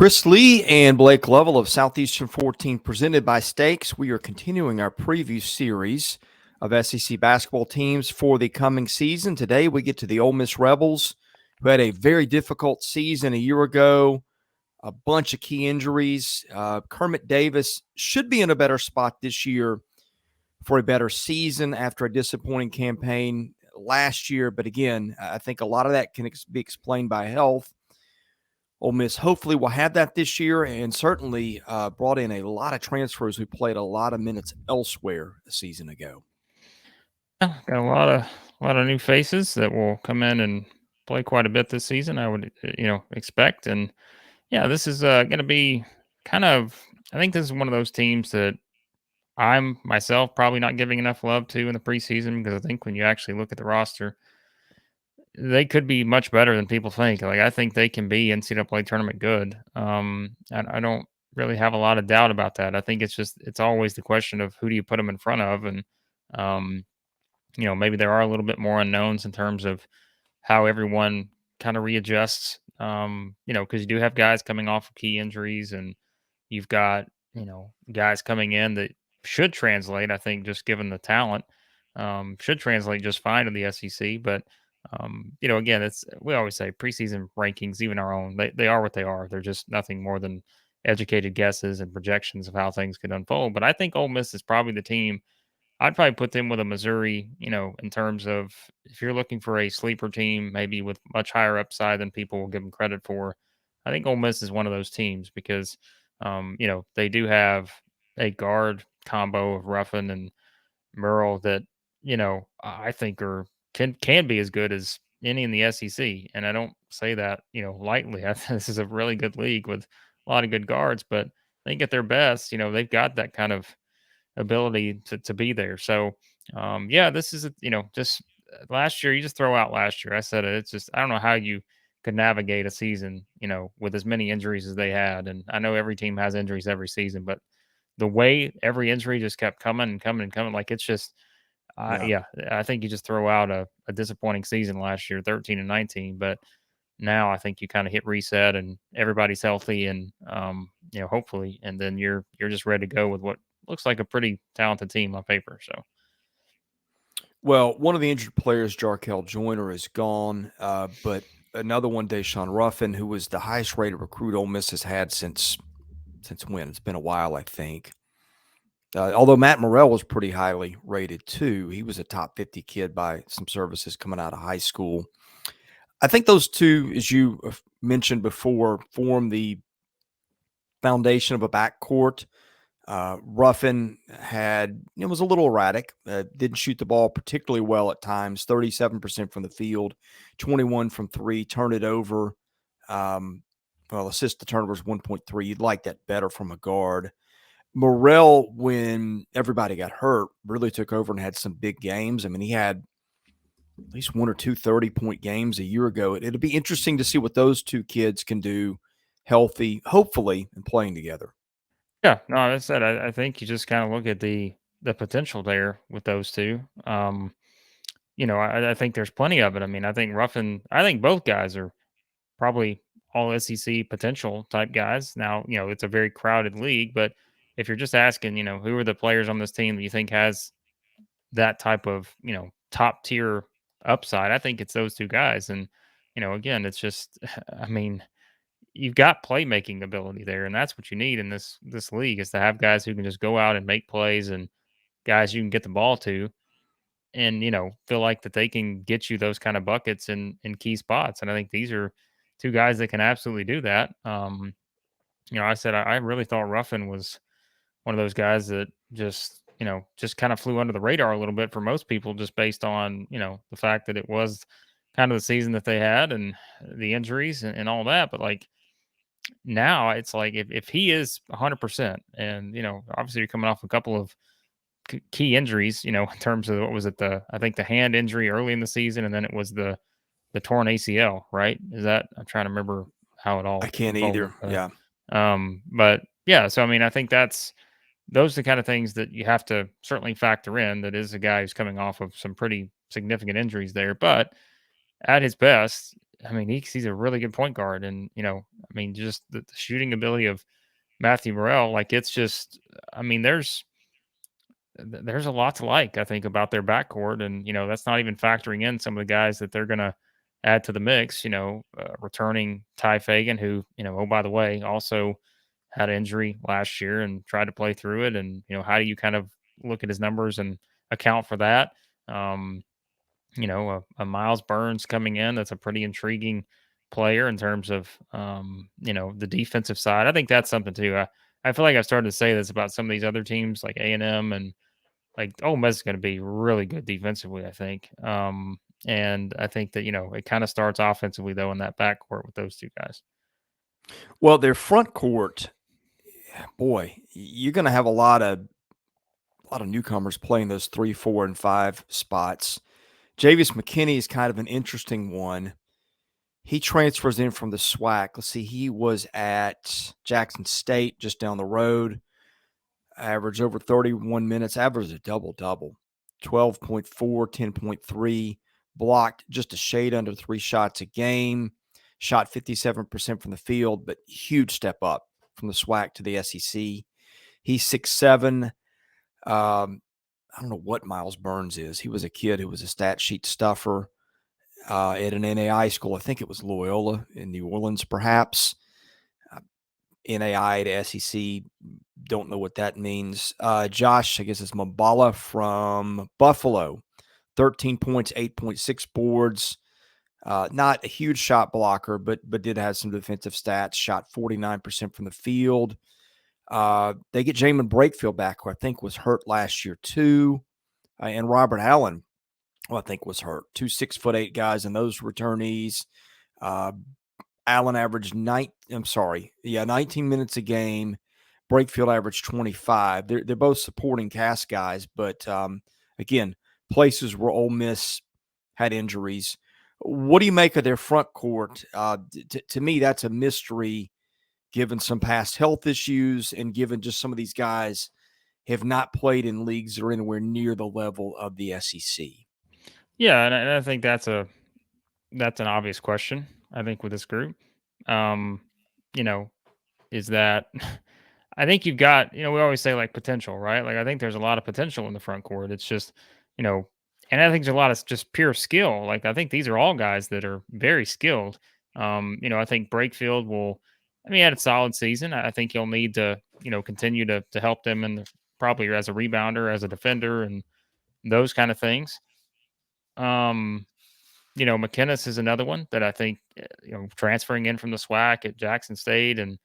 Chris Lee and Blake Lovell of Southeastern 14 presented by Stakes. We are continuing our preview series of SEC basketball teams for the coming season. Today we get to the Ole Miss Rebels, who had a very difficult season a year ago, a bunch of key injuries. Kermit Davis should be in a better spot this year for a better season after a disappointing campaign last year. But again, I think a lot of that can be explained by health. Ole Miss hopefully will have that this year, and certainly brought in a lot of transfers who played a lot of minutes elsewhere a season ago. Yeah, got a lot of new faces that will come in and play quite a bit this season. I would expect, and yeah, this is going to be kind of. I think this is one of those teams that I'm myself probably not giving enough love to in the preseason because I think when you actually look at the roster, they could be much better than people think. Like I think they can be NCAA tournament good. I don't really have a lot of doubt about that. I think it's always the question of who do you put them in front of, and um, maybe there are a little bit more unknowns in terms of how everyone kind of readjusts. Because you do have guys coming off of key injuries, and you've got guys coming in that should translate. I think just given the talent, should translate just fine to the SEC. But again, it's we always say preseason rankings, even our own, they are what they are. They're just nothing more than educated guesses and projections of how things could unfold. But I think Ole Miss is probably the team. I'd probably put them with a Missouri, in terms of if you're looking for a sleeper team, maybe with much higher upside than people will give them credit for. I think Ole Miss is one of those teams because, they do have a guard combo of Ruffin and Murrell that, I think can be as good as any in the SEC. And I don't say that, lightly. I think this is a really good league with a lot of good guards, but I think at their best, they've got that kind of ability to be there. So, yeah, this is just last year. You just throw out last year. I said it. It's just I don't know how you could navigate a season, with as many injuries as they had. And I know every team has injuries every season, but the way every injury just kept coming and coming and coming, like it's just, Yeah. yeah, I think you just throw out a disappointing season last year, 13-19, but now I think you kind of hit reset and everybody's healthy and hopefully, and then you're just ready to go with what looks like a pretty talented team on paper. So Well, one of the injured players, Jarkel Joyner, is gone, but another one, Daeshun Ruffin, who was the highest rated recruit Ole Miss has had since when? It's been a while, I think. Although Matt Murrell was pretty highly rated too. He was a top 50 kid by some services coming out of high school. I think those two, as you mentioned before, form the foundation of a backcourt. Ruffin was a little erratic, didn't shoot the ball particularly well at times, 37% from the field, 21 from three, turn it over. Assist to turnovers 1.3. You'd like that better from a guard. Murrell, when everybody got hurt, really took over and had some big games. I mean, he had at least one or two 30-point games a year ago. It'll be interesting to see what those two kids can do healthy, hopefully, and playing together. yeah, no, that's it. I think you just kind of look at the potential there with those two. I think there's plenty of it. I mean, I think Ruffin, I think both guys are probably all SEC potential type guys. Now, it's a very crowded league, but if you're just asking, who are the players on this team that you think has that type of, top tier upside, I think it's those two guys. And, again, it's just, I mean, you've got playmaking ability there, and that's what you need in this league is to have guys who can just go out and make plays and guys you can get the ball to and feel like that they can get you those kind of buckets in key spots. And I think these are two guys that can absolutely do that. I said I really thought Ruffin was one of those guys that just kind of flew under the radar a little bit for most people, just based on the fact that it was kind of the season that they had and the injuries and all that. But like now, it's like if he is 100%, and obviously you're coming off a couple of key injuries, in terms of what was it I think the hand injury early in the season, and then it was the torn ACL, right? Is that I'm trying to remember how it I all can't unfolded. either. Yeah. But yeah, so I mean, I think those are the kind of things that you have to certainly factor in. That is a guy who's coming off of some pretty significant injuries there, but at his best, I mean, he's a really good point guard, and I mean, just the shooting ability of Matthew Murrell, like it's just, I mean, there's a lot to like, I think, about their backcourt, and that's not even factoring in some of the guys that they're gonna add to the mix. Returning Ty Fagan, who oh by the way, also had an injury last year and tried to play through it, and how do you kind of look at his numbers and account for that? Um, a Miles Burns coming in, that's a pretty intriguing player in terms of the defensive side. I think that's something too. I feel like I've started to say this about some of these other teams like A&M, and like Ole Miss is going to be really good defensively, I think. And I think that it kind of starts offensively though in that backcourt with those two guys. Well, their front court, boy, you're going to have a lot of newcomers playing those 3, 4, and 5 spots. Javius McKinney is kind of an interesting one. He transfers in from the SWAC. Let's see, he was at Jackson State just down the road. Averaged over 31 minutes, averaged a double-double, 12.4, 10.3, blocked just a shade under 3 shots a game, shot 57% from the field, but huge step up from the SWAC to the SEC. He's 6'7". I don't know what Miles Burns is. He was a kid who was a stat sheet stuffer at an NAI school. I think it was Loyola in New Orleans, perhaps. NAI to SEC, don't know what that means. Josh, I guess it's Mabala from Buffalo, 13 points, 8.6 boards. Not a huge shot blocker, but did have some defensive stats. Shot 49% from the field. They get Jamin Brakefield back, who I think was hurt last year too, and Robert Allen, who I think was hurt. 2 6'8" guys and those returnees. Allen averaged 19 minutes a game. Brakefield averaged 25. They're both supporting cast guys, but again, places where Ole Miss had injuries. What do you make of their front court? To me, that's a mystery, given some past health issues and given just some of these guys have not played in leagues that are anywhere near the level of the SEC. Yeah, and I think that's an obvious question. I think with this group, um, you know, is that I think you've got, we always say like potential, right? Like I think there's a lot of potential in the front court. It's just, you know, and I think there's a lot of just pure skill. Like I think these are all guys that are very skilled. I think Brakefield will, I mean, he had a solid season. I think he'll need to, continue to help them in probably as a rebounder, as a defender, and those kind of things. Um, McKinnis is another one that I think, transferring in from the SWAC at Jackson State and,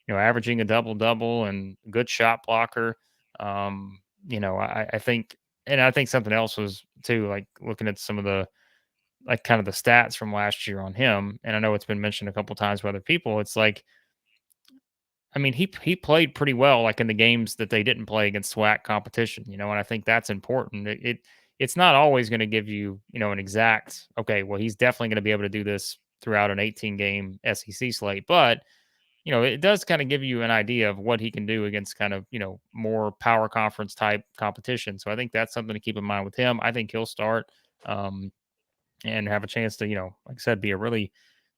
averaging a double double and good shot blocker. I think, and I think something else was too, like looking at some of the, like kind of the stats from last year on him. And I know it's been mentioned a couple times by other people. It's like, I mean, he played pretty well, like in the games that they didn't play against SWAC competition, and I think that's important. It's not always going to give you, an exact, okay, well, he's definitely going to be able to do this throughout an 18 game SEC slate, but it does kind of give you an idea of what he can do against kind of, more power conference type competition. So I think that's something to keep in mind with him. I think he'll start. Um, and have a chance to, like I said, be a really,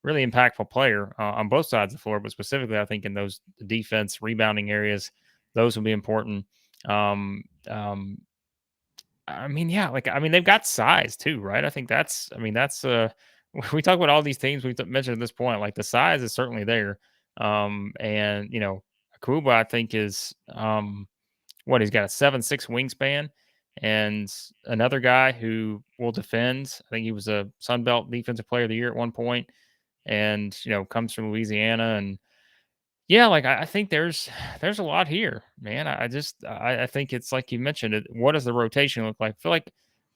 really impactful player on both sides of the floor. But specifically, I think in those defense rebounding areas, those will be important. Um, um, I mean, yeah, like I mean, they've got size too, right? I mean, that's we talk about all these teams we've mentioned at this point. Like the size is certainly there. And Akuba, I think is what he's got a 7'6" wingspan, and another guy who will defend. I think he was a Sun Belt Defensive Player of the Year at one point, and comes from Louisiana. And yeah, like I think there's a lot here, man. I think it's like you mentioned it. What does the rotation look like?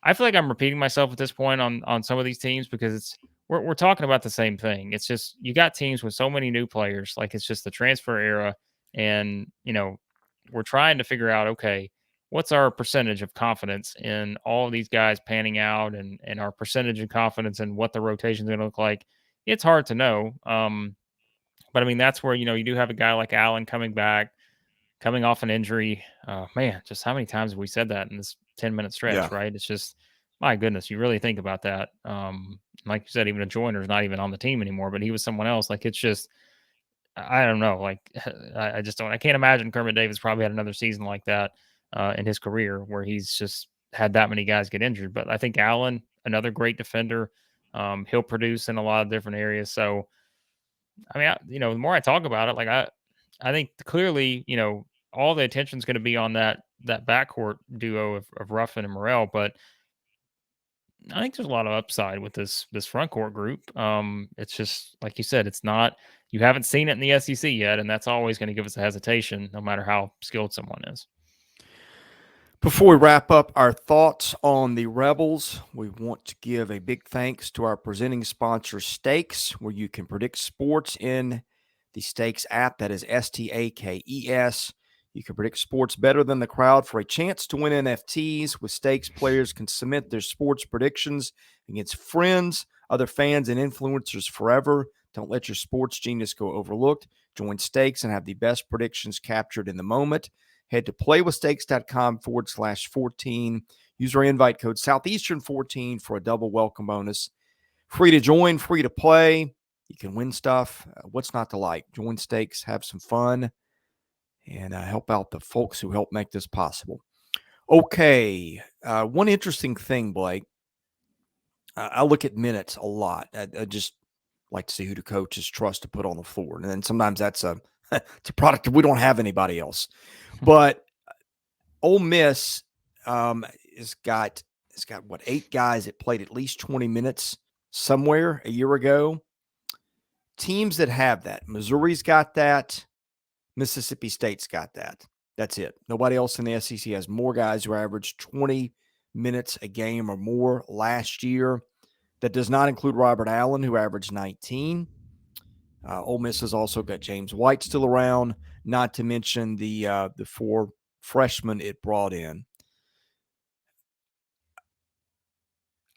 I feel like I'm repeating myself at this point on some of these teams because we're talking about the same thing. It's just you got teams with so many new players, like it's just the transfer era, and we're trying to figure out, okay, what's our percentage of confidence in all of these guys panning out, and our percentage of confidence in what the rotation is going to look like. It's hard to know. But I mean, that's where, you do have a guy like Allen coming back, coming off an injury. Man, just how many times have we said that in this 10-minute Yeah. stretch, right? It's just, my goodness, you really think about that. Like you said, even a Joyner's not even on the team anymore, but he was someone else. Like, it's just, I don't know. Like, I just don't. I can't imagine Kermit Davis probably had another season like that in his career where he's just had that many guys get injured. But I think Allen, another great defender, he'll produce in a lot of different areas. So I mean, the more I talk about it, like I think clearly, all the attention's going to be on that backcourt duo of Ruffin and Murrell, but I think there's a lot of upside with this front court group. It's just like you said, it's not you haven't seen it in the SEC yet, and that's always going to give us a hesitation, no matter how skilled someone is. Before we wrap up our thoughts on the Rebels, we want to give a big thanks to our presenting sponsor, Stakes, where you can predict sports in the Stakes app. That is Stakes. You can predict sports better than the crowd for a chance to win NFTs. With Stakes, players can submit their sports predictions against friends, other fans, and influencers forever. Don't let your sports genius go overlooked. Join Stakes and have the best predictions captured in the moment. Head to playwithstakes.com/14. Use our invite code Southeastern14 for a double welcome bonus. Free to join, free to play. You can win stuff. What's not to like? Join Stakes, have some fun, and help out the folks who help make this possible. Okay, one interesting thing, Blake. I look at minutes a lot. I just like to see who the coaches trust to put on the floor, and then sometimes that's it's a product. We don't have anybody else, but Ole Miss has got what, 8 guys that played at least 20 minutes somewhere a year ago. Teams that have that, Missouri's got that, Mississippi State's got that. That's it. Nobody else in the SEC has more guys who averaged 20 minutes a game or more last year. That does not include Robert Allen, who averaged 19. Ole Miss has also got James White still around, not to mention the 4 freshmen it brought in.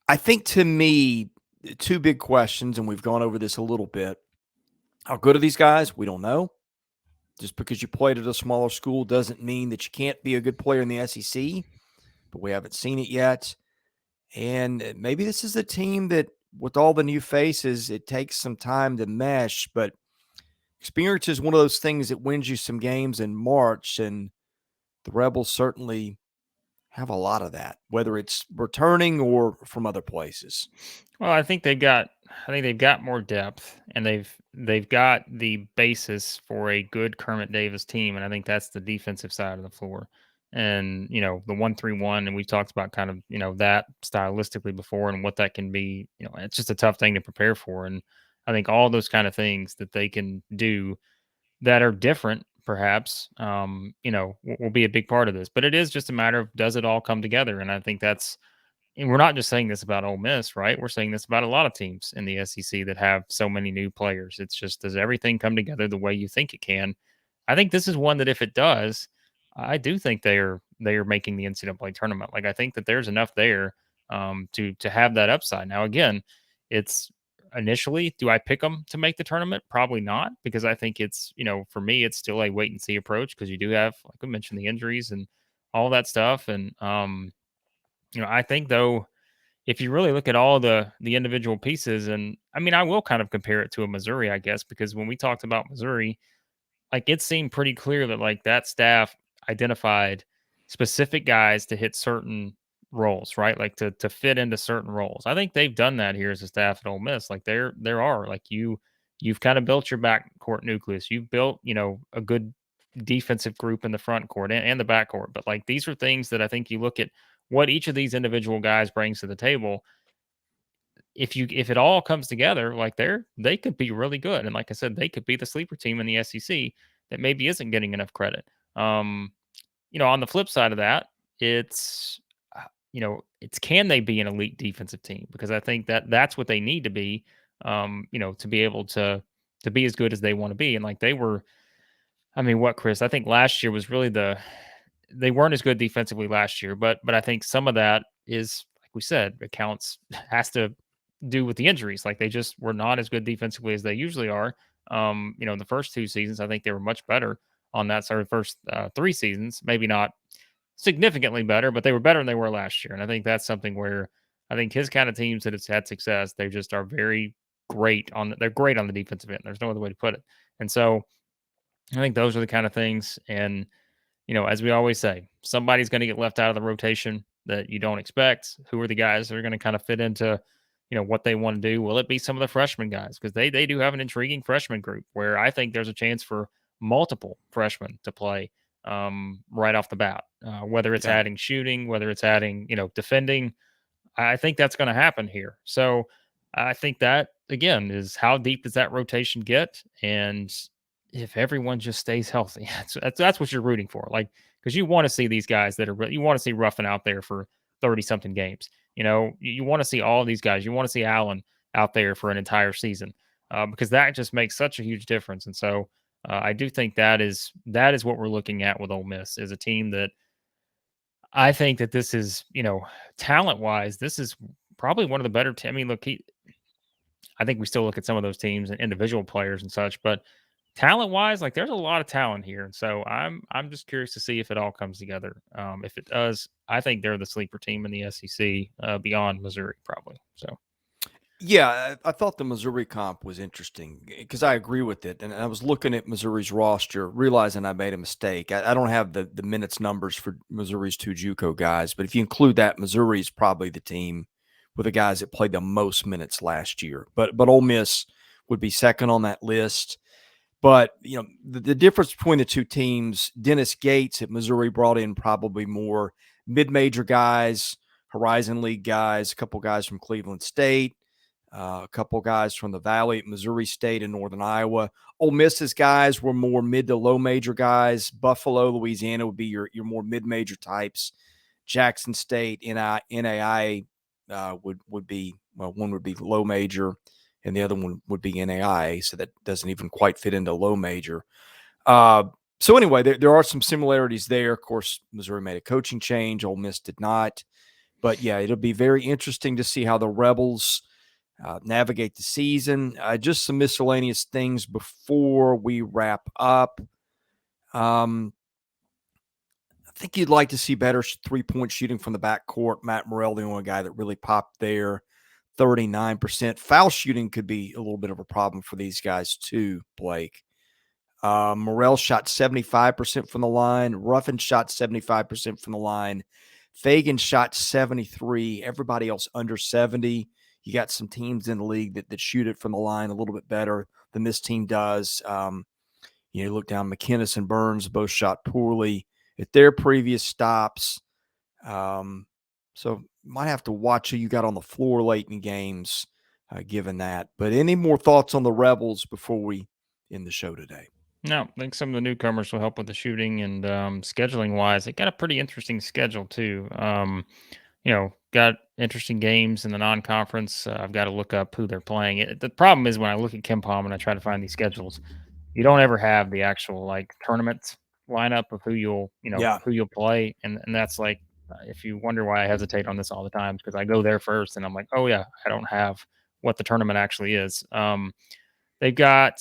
I think, to me, 2 big questions, and we've gone over this a little bit. How good are these guys? We don't know. Just because you played at a smaller school doesn't mean that you can't be a good player in the SEC, but we haven't seen it yet. And maybe this is a team that, with all the new faces, it takes some time to mesh, but experience is one of those things that wins you some games in March, and the Rebels certainly have a lot of that, whether it's returning or from other places. Well, I think they've got more depth, and they've got the basis for a good Kermit Davis team, and I think that's the defensive side of the floor. And the 1-3-1, and we talked about kind of that stylistically before, and what that can be. It's just a tough thing to prepare for, and I think all those kind of things that they can do that are different, perhaps, will be a big part of this. But it is just a matter of, does it all come together? And I think that's. And we're not just saying this about Ole Miss, right? We're saying this about a lot of teams in the SEC that have so many new players. It's just, does everything come together the way you think it can? I think this is one that, if it does, I do think they are making the NCAA tournament. Like, I think that there's enough there to have that upside. Now, again, it's initially, do I pick them to make the tournament? Probably not, because I think it's, for me, it's still a wait and see approach, because you do have, like we mentioned, the injuries and all that stuff. And I think, though, if you really look at all the individual pieces, and I mean, I will kind of compare it to a Missouri, I guess, because when we talked about Missouri, like, it seemed pretty clear that, like, that staff identified specific guys to hit certain roles, right? Like, to fit into certain roles. I think they've done that here as a staff at Ole Miss. Like, there are, like, you've kind of built your backcourt nucleus. You've built, a good defensive group in the front court and the backcourt. But, like, these are things that I think you look at what each of these individual guys brings to the table. If it all comes together, like, they could be really good. And like I said, they could be the sleeper team in the SEC that maybe isn't getting enough credit. On the flip side of that, it's can they be an elite defensive team? Because I think that's what they need to be, to be able to be as good as they want to be. And, like, they were, I mean, what, Chris? I think last year was really they weren't as good defensively last year, but I think some of that is, like we said, accounts has to do with the injuries. Like, they just were not as good defensively as they usually are. The first 2 seasons, I think they were much better on that. Sorry, the first 3 seasons, maybe not significantly better, but they were better than they were last year. And I think that's something where I think his kind of teams that has had success, they just are very great they're great on the defensive end. There's no other way to put it. And so I think those are the kind of things. And as we always say, somebody's going to get left out of the rotation that you don't expect. Who are the guys that are going to kind of fit into, what they want to do? Will it be some of the freshman guys? Because they do have an intriguing freshman group where I think there's a chance for multiple freshmen to play right off the bat. Whether it's Yeah. adding shooting, whether it's adding, defending, I think that's going to happen here. So I think that again is how deep does that rotation get, and if everyone just stays healthy, that's what you're rooting for. Like because you want to see these guys you want to see Ruffin out there for 30 something games. You want to see all of these guys. You want to see Allen out there for an entire season because that just makes such a huge difference. And so I do think that is what we're looking at with Ole Miss is a team that I think that this is, talent wise, this is probably one of the better. I mean, look, I think we still look at some of those teams and individual players and such, but talent wise, like there's a lot of talent here, and so I'm just curious to see if it all comes together. If it does, I think they're the sleeper team in the SEC beyond Missouri, probably. So Yeah, I thought the Missouri comp was interesting because I agree with it. And I was looking at Missouri's roster, realizing I made a mistake. I don't have the minutes numbers for Missouri's two JUCO guys, but if you include that, Missouri's probably the team with the guys that played the most minutes last year. But Ole Miss would be second on that list. But the difference between the two teams, Dennis Gates at Missouri brought in probably more mid-major guys, Horizon League guys, a couple guys from Cleveland State. A couple guys from the Valley at Missouri State and Northern Iowa. Ole Miss's guys were more mid to low major guys. Buffalo, Louisiana would be your more mid major types. Jackson State, NAI would be one would be low major, and the other one would be NAIA. So that doesn't even quite fit into low major. So anyway, there are some similarities there. Of course, Missouri made a coaching change. Ole Miss did not. But yeah, it'll be very interesting to see how the Rebels navigate the season. Just some miscellaneous things before we wrap up. I think you'd like to see better three-point shooting from the backcourt. Matt Murrell, the only guy that really popped there, 39%. Foul shooting could be a little bit of a problem for these guys too, Blake. Murrell shot 75% from the line. Ruffin shot 75% from the line. Fagan shot 73. Everybody else under 70. You got some teams in the league that shoot it from the line a little bit better than this team does. You look down, McInnes and Burns both shot poorly at their previous stops. So might have to watch who you got on the floor late in games, given that. But any more thoughts on the Rebels before we end the show today? no, I think some of the newcomers will help with the shooting and scheduling wise. They got a pretty interesting schedule too. Got interesting games in the non-conference. I've got to look up who they're playing. The problem is when I look at KenPom and I try to find these schedules, you don't ever have the actual like tournament lineup of who Yeah. you'll play, and that's like if you wonder why I hesitate on this all the time because I go there first and I'm like, oh yeah, I don't have what the tournament actually is. They've got,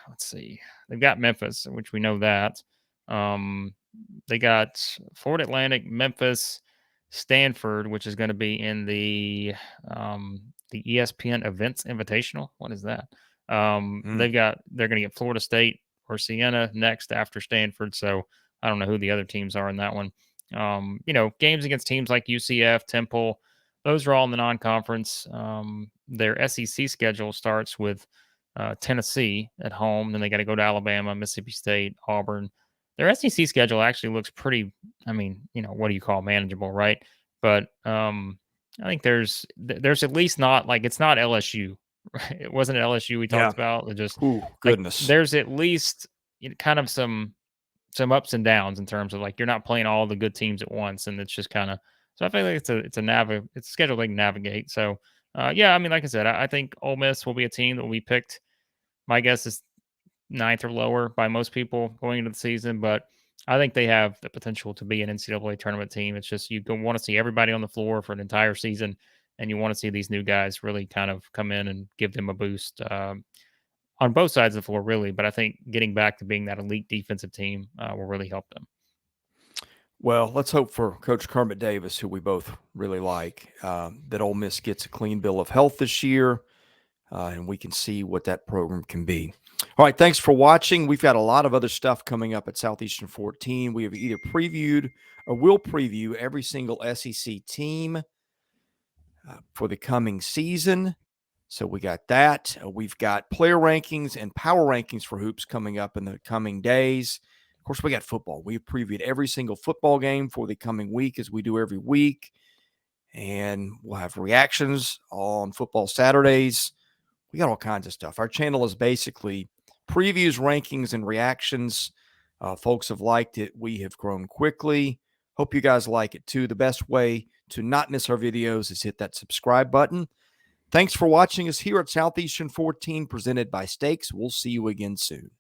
let's see, they've got Memphis, which we know that. They got Florida Atlantic, Memphis, Stanford, which is going to be in the ESPN Events Invitational. What is that? They're going to get Florida State or Siena next after Stanford. So I don't know who the other teams are in that one. Games against teams like UCF, Temple, those are all in the non-conference. Their SEC schedule starts with Tennessee at home. Then they got to go to Alabama, Mississippi State, Auburn. Their SEC schedule actually looks pretty. I mean, what do you call manageable, right? But I think there's at least not like it's not LSU. Right? It wasn't LSU we talked about. It just Ooh, like goodness. there's at least kind of some ups and downs in terms of like you're not playing all the good teams at once, and it's just kind of. So I feel like it's a schedule they can navigate. So yeah, I mean, like I said, I think Ole Miss will be a team that will be picked. My guess is ninth or lower by most people going into the season, but I think they have the potential to be an NCAA tournament team. It's just you want to see everybody on the floor for an entire season, and you want to see these new guys really kind of come in and give them a boost on both sides of the floor, really. But I think getting back to being that elite defensive team will really help them. Well, let's hope for Coach Kermit Davis, who we both really like, that Ole Miss gets a clean bill of health this year, and we can see what that program can be. All right, thanks for watching. We've got a lot of other stuff coming up at Southeastern 14. We have either previewed or will preview every single SEC team for the coming season. So we got that. We've got player rankings and power rankings for hoops coming up in the coming days. Of course, we got football. We've previewed every single football game for the coming week, as we do every week. And we'll have reactions on football Saturdays. We got all kinds of stuff. Our channel is basically previews, rankings, and reactions. Folks have liked it. We have grown quickly. Hope you guys like it too. The best way to not miss our videos is hit that subscribe button. Thanks for watching us here at Southeastern 14, presented by Steaks. We'll see you again soon.